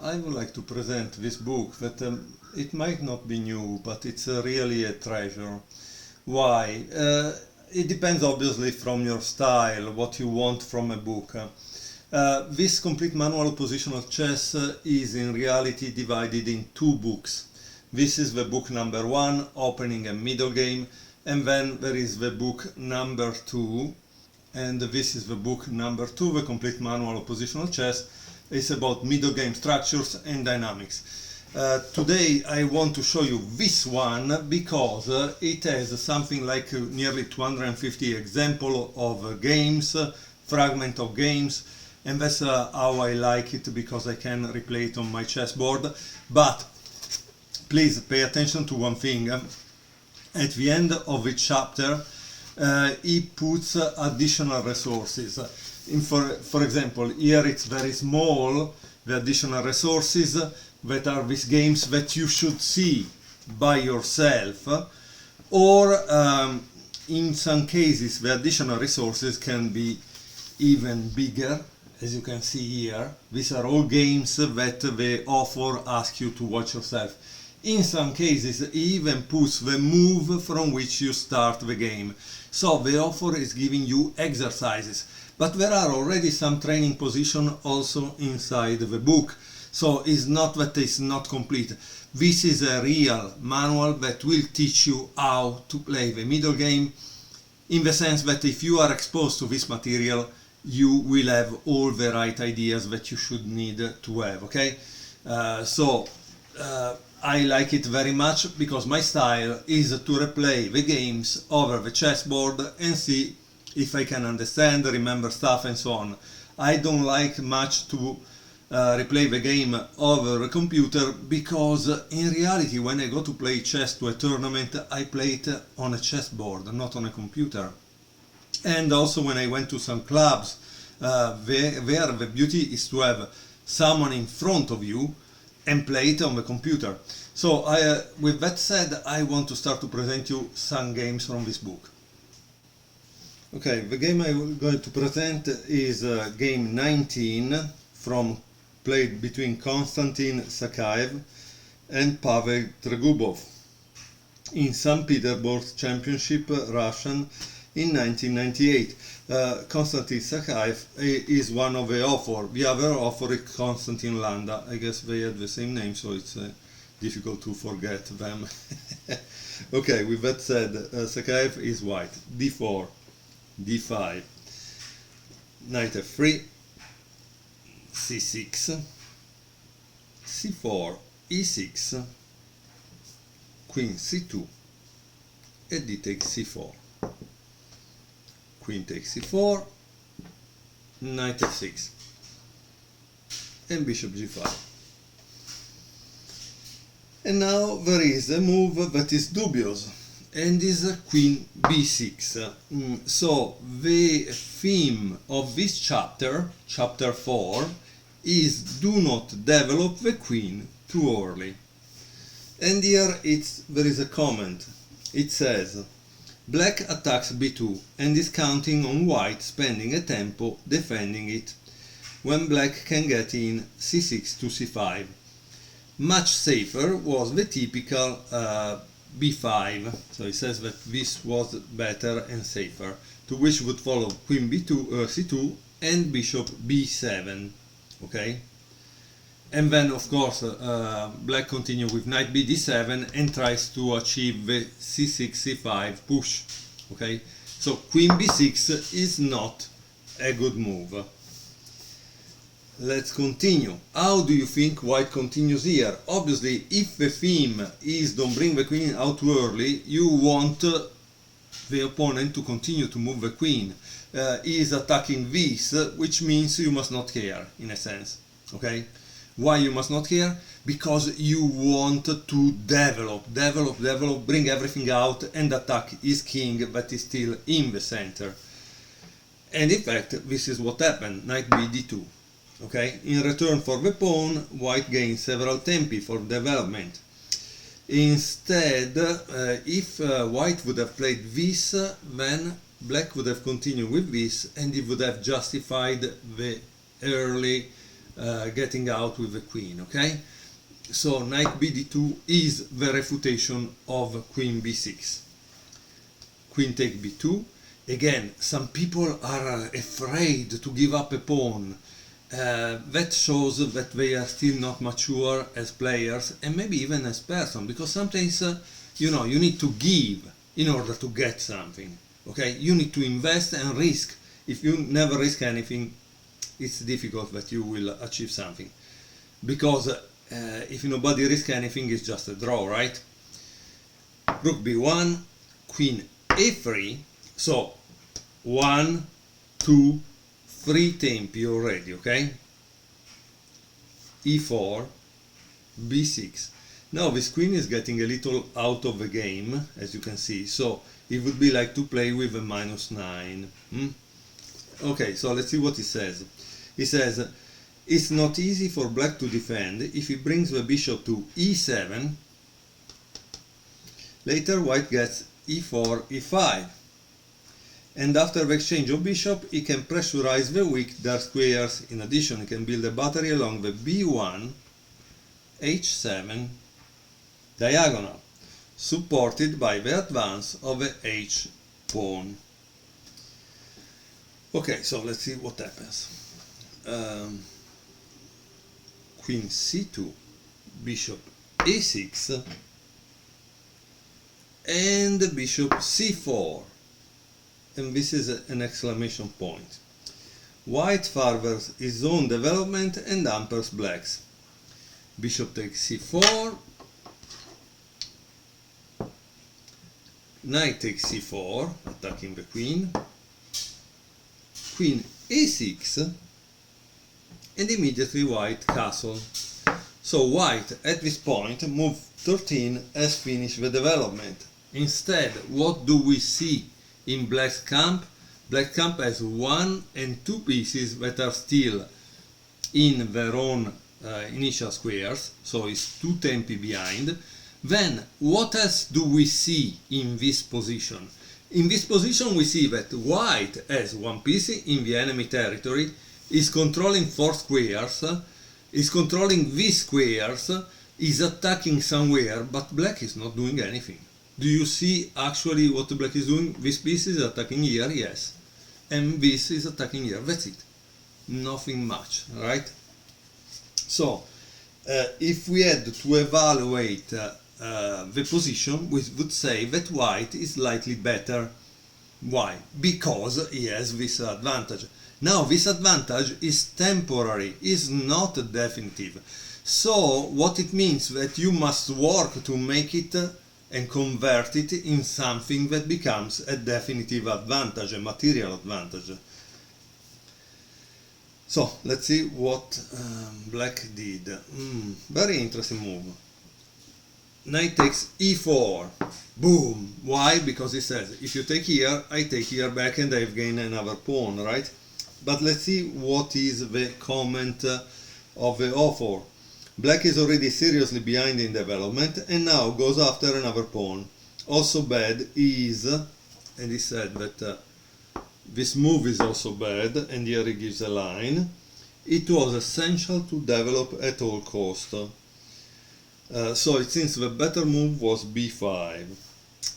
I would like to present this book that it might not be new, but it's really a treasure. Why? It depends obviously from your style, what you want from a book. This complete manual of positional chess is in reality divided in two books. This is the book number 1, opening and middle game, and then there is the book number 2, and this is the book number 2, the complete manual of positional chess. It's about middle game structures and dynamics. Today I want to show you this one because it has something like nearly 250 examples of games, fragment of games, and that's how I like it, because I can replay it on my chessboard. But please pay attention to one thing. At the end of each chapter he puts additional resources. For example, here it's very small, the additional resources that are these games that you should see by yourself, or in some cases the additional resources can be even bigger. As you can see here, these are all games that the author asks you to watch yourself. In some cases he even puts the move from which you start the game. So the author is giving you exercises. But there are already some training positions also inside the book. So it's not that it's not complete. This is a real manual that will teach you how to play the middle game, in the sense that if you are exposed to this material, you will have all the right ideas that you should need to have, okay? I like it very much because my style is to replay the games over the chessboard and see if I can understand, remember stuff and so on. I don't like much to replay the game over a computer, because in reality when I go to play chess to a tournament, I play it on a chessboard, not on a computer. And also when I went to some clubs, there the beauty is to have someone in front of you and play it on the computer. So with that said, I want to start to present you some games from this book. Okay, the game I'm going to present is game 19, played between Konstantin Sakaev and Pavel Tregubov in St. Petersburg Championship Russian in 1998. Konstantin Sakaev is one of the authors. The other author is Konstantin Landa. I guess they have the same name, so it's difficult to forget them. Okay, with that said, Sakaev is white. d4, d5, knight f3, c6, c4, e6, queen c2, and d takes c4. Queen takes c4, knight f6, and bishop g5. And now there is a move that is dubious, and is queen b6. So the theme of this chapter, chapter 4, is do not develop the queen too early. And here there is a comment. It says, black attacks b2 and is counting on white spending a tempo defending it, when black can get in c6 to c5. Much safer was the typical b5, so it says that this was better and safer, to which would follow queen b2, c2 and bishop b7, okay? And then of course black continues with knight b d7 and tries to achieve the c6 c5 push, okay? So queen b6 is not a good move. Let's continue. How do you think white continues here? Obviously, if the theme is don't bring the queen out too early, you want the opponent to continue to move the queen. He is attacking this, which means you must not care, in a sense, okay? Why you must not care? Because you want to develop, bring everything out and attack his king that is still in the center. And in fact, this is what happened, knight b d2. Okay, in return for the pawn, white gains several tempi for development. Instead, if white would have played this, then black would have continued with this, and it would have justified the early getting out with the queen, okay? So knight bd2 is the refutation of queen b6. Queen take b2. Again, some people are afraid to give up a pawn. That shows that they are still not mature as players and maybe even as person, because sometimes you know, you need to give in order to get something. Okay, you need to invest and risk. If you never risk anything, it's difficult that you will achieve something, because if nobody risks anything, it's just a draw, right? Rook b1, queen a3. So 1, 2, 3 tempi already, okay? e4, b6. Now this queen is getting a little out of the game, as you can see, so it would be like to play with a -9. Okay, so let's see what he says. He says, it's not easy for black to defend if he brings the bishop to e7. Later white gets e4, e5. And after the exchange of bishop, he can pressurize the weak dark squares. In addition, he can build a battery along the b1, h7 diagonal, supported by the advance of the h pawn. Okay, so let's see what happens. Queen c2, bishop a6, and bishop c4. And this is an exclamation point. White furthers his own development and hampers black's. Bishop takes c4, knight takes c4, attacking the queen, queen a6, and immediately white castle. So white at this point, move 13, has finished the development. Instead, what do we see in black's camp? Black camp has 1 and 2 pieces that are still in their own initial squares, so it's 2 tempi behind. Then what else do we see in this position? In this position we see that white has 1 piece in the enemy territory, is controlling 4 squares, is controlling these squares, is attacking somewhere, but black is not doing anything. Do you see actually what black is doing? This piece is attacking here, yes, and this is attacking here, that's it. Nothing much, right? So, if we had to evaluate the position, we would say that white is slightly better. Why? Because he has this advantage. Now, this advantage is temporary, is not definitive. So, what it means that you must work to make it and convert it in something that becomes a definitive advantage, a material advantage. So, let's see what black did. Very interesting move. Knight takes e4. Boom! Why? Because he says, if you take here, I take here back and I've gained another pawn, right? But let's see what is the comment of the author. Black is already seriously behind in development and now goes after another pawn. Also bad is, and he said that this move is also bad, and here he gives a line. It was essential to develop at all cost. So it seems the better move was b5.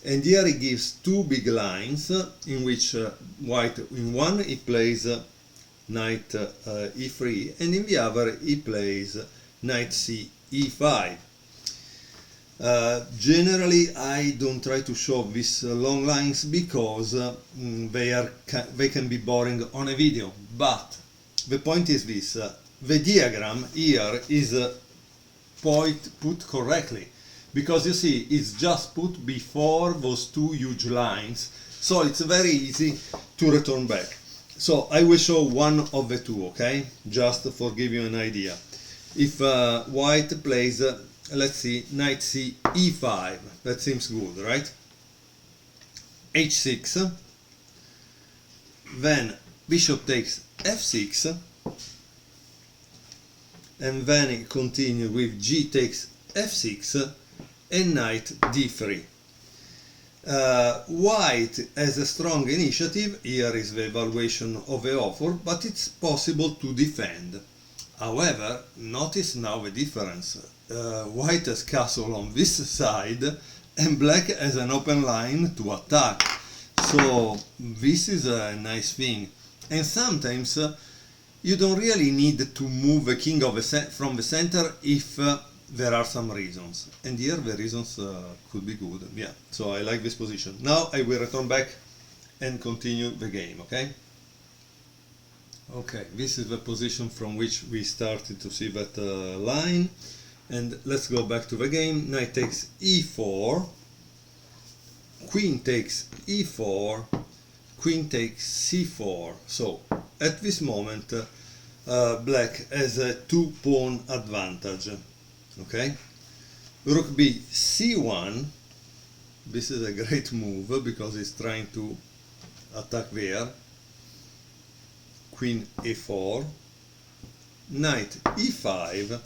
And here he gives 2 big lines in which white, in one he plays knight e3, and in the other he plays knight c e5. Generally I don't try to show these long lines because they can be boring on a video, but the point is this, the diagram here is put correctly, because you see it's just put before those 2 huge lines, so it's very easy to return back. So I will show one of the 2, okay, just for give you an idea. If white plays, let's see, knight c e5, that seems good, right? h6, then bishop takes f6, and then it continues with g takes f6 and knight d3. White has a strong initiative, here is the evaluation of the author, but it's possible to defend. However, notice now the difference. White has castle on this side and black has an open line to attack. So this is a nice thing. And sometimes you don't really need to move the king from the center if there are some reasons. And here the reasons could be good. Yeah, so I like this position. Now I will return back and continue the game, okay? Okay, this is the position from which we started to see that line. And let's go back to the game. Knight takes e4, queen takes e4, queen takes c4. So at this moment black has a 2-pawn advantage. Okay, rook b c1. This is a great move because it's trying to attack there. Queen a4, knight e5,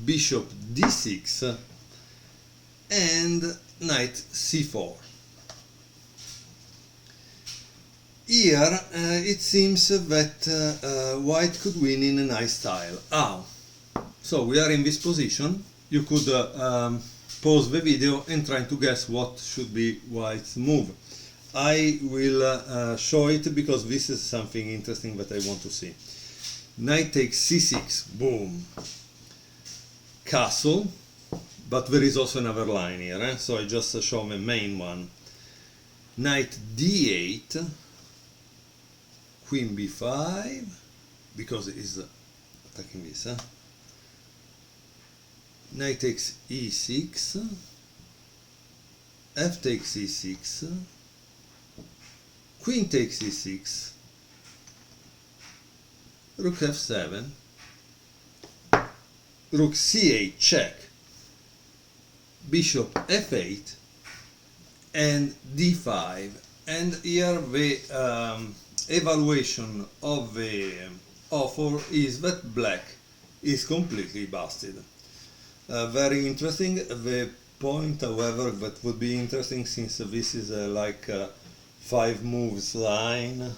bishop d6, and knight c4. Here it seems that white could win in a nice style. So we are in this position. You could pause the video and try to guess what should be white's move. I will show it because this is something interesting that I want to see. Knight takes c6, boom, castle, but there is also another line here, so I just show the main one. Knight d8, queen b5, because it is attacking this. Knight takes e6, f takes e6, queen takes e6, rook f7, rook c8 check, bishop f8, and d5. And here the evaluation of the offer is that black is completely busted. Very interesting. The point, however, that would be interesting, since this is like 5 moves line,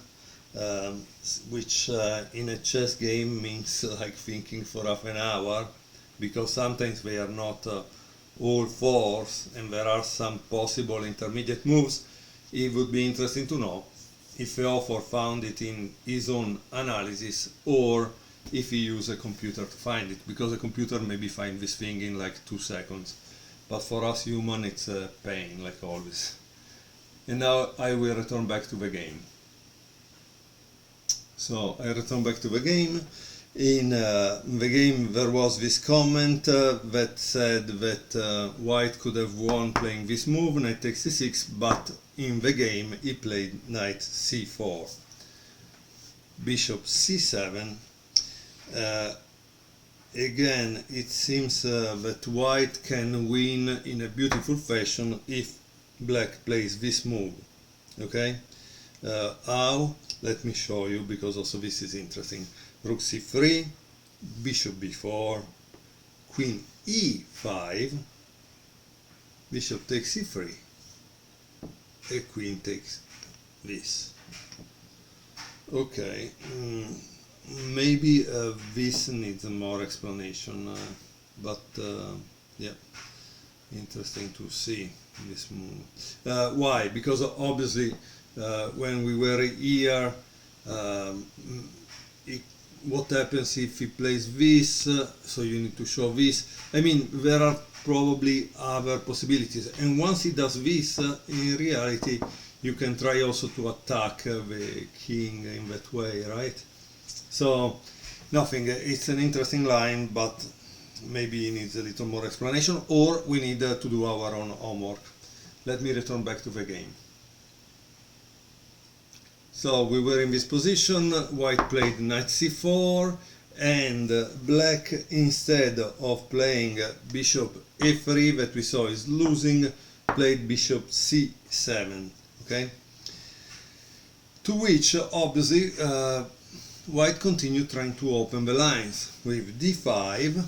which in a chess game means like thinking for half an hour, because sometimes they are not all 4s and there are some possible intermediate moves. It would be interesting to know if the author found it in his own analysis or if he used a computer to find it, because a computer maybe find this thing in like 2 seconds, but for us human it's a pain, like always. And now I will return back to the game. So I return back to the game. In the game there was this comment that said that white could have won playing this move, knight takes c6, but in the game he played knight c4, bishop c7. Again, it seems that white can win in a beautiful fashion if black plays this move. Okay, how? Let me show you, because also this is interesting. Rook c3, bishop b4, queen e5, bishop takes c3, a queen takes this. Okay, maybe this needs more explanation, but yeah, interesting to see this move. Why? Because obviously when we were here, what happens if he plays this, so you need to show this. I mean, there are probably other possibilities, and once he does this, in reality you can try also to attack the king in that way, right? So nothing, it's an interesting line, but maybe it needs a little more explanation, or we need to do our own homework. Let me return back to the game. So we were in this position, white played knight c4, and black, instead of playing bishop a3 that we saw is losing, played bishop c7, okay? To which obviously white continued trying to open the lines with d5.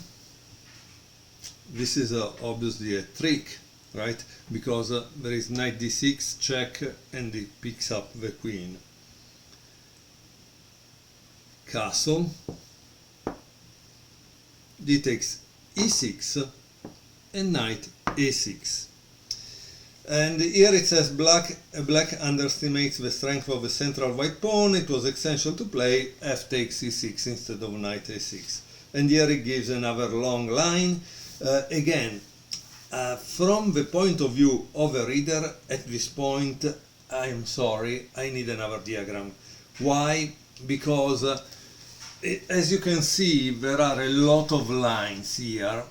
This is obviously a trick, right? Because there is knight d6 check and it picks up the queen. Castle, d takes e6 and knight a6. And here it says black underestimates the strength of the central white pawn. It was essential to play f takes e6 instead of knight a6. And here it gives another long line. Again, from the point of view of a reader, at this point, I am sorry, I need another diagram. Why? Because as you can see, there are a lot of lines here.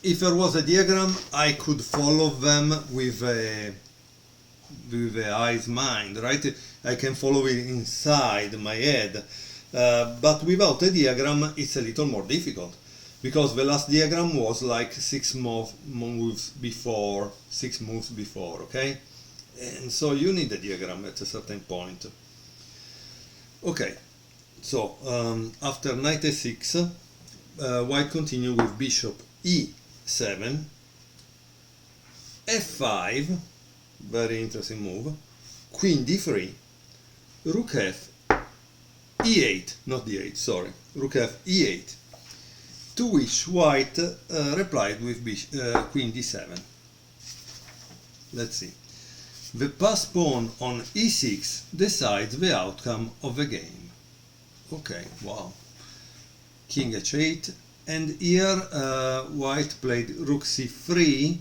If there was a diagram, I could follow them with the eye's mind, right? I can follow it inside my head. But without a diagram, it's a little more difficult, because the last diagram was like 6 moves before, okay? And so you need a diagram at a certain point. Okay, so after knight a6, white continue with bishop e7, f5, very interesting move, queen d3, rook f e8, not d8, sorry, rook f e8, to which white replied with queen d7. Let's see. The passed pawn on e6 decides the outcome of the game. Okay, wow. King h8, and here white played rook c3,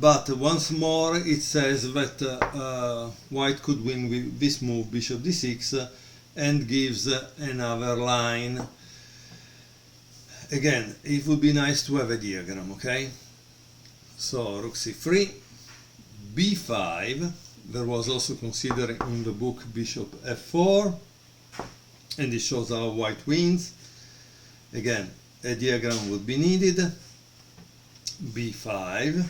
but once more it says that white could win with this move, bishop d6, and gives another line. Again, it would be nice to have a diagram, okay? So rook c3, b5, there was also considered in the book bishop f4, and it shows how white wins. Again, a diagram would be needed. b5,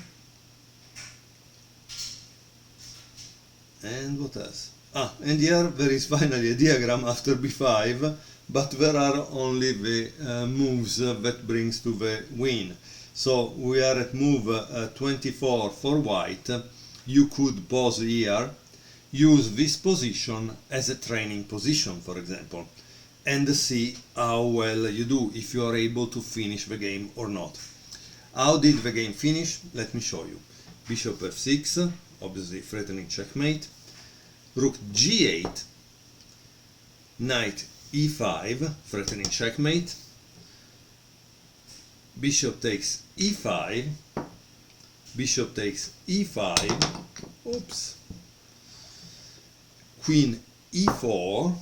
and what else? And here there is finally a diagram after b5, but there are only the moves that brings to the win. So we are at move 24 for white. You could pause here, use this position as a training position, for example, and see how well you do, if you are able to finish the game or not. How did the game finish? Let me show you. Bishop f6, obviously threatening checkmate. Rook g8, knight e5, threatening checkmate. Bishop takes e5, bishop takes e5, oops, queen e4,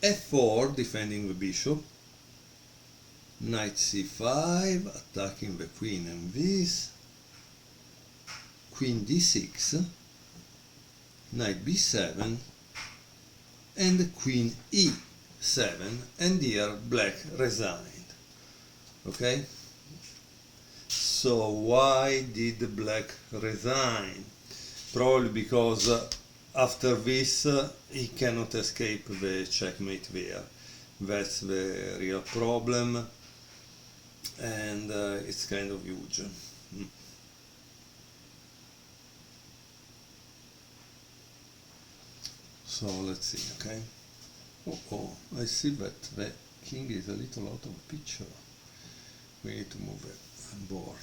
f4, defending the bishop, knight c5, attacking the queen and this, queen d6, knight b7, and queen e7, and here black resigned. Okay, so why did black resign? Probably because after this he cannot escape the checkmate there. That's the real problem, and it's kind of huge. So let's see, okay. I see that the king is a little out of picture. We need to move it board.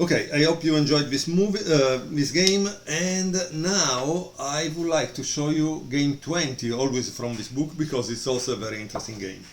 Okay, I hope you enjoyed this this game, and now I would like to show you game 20, always from this book, because it's also a very interesting game.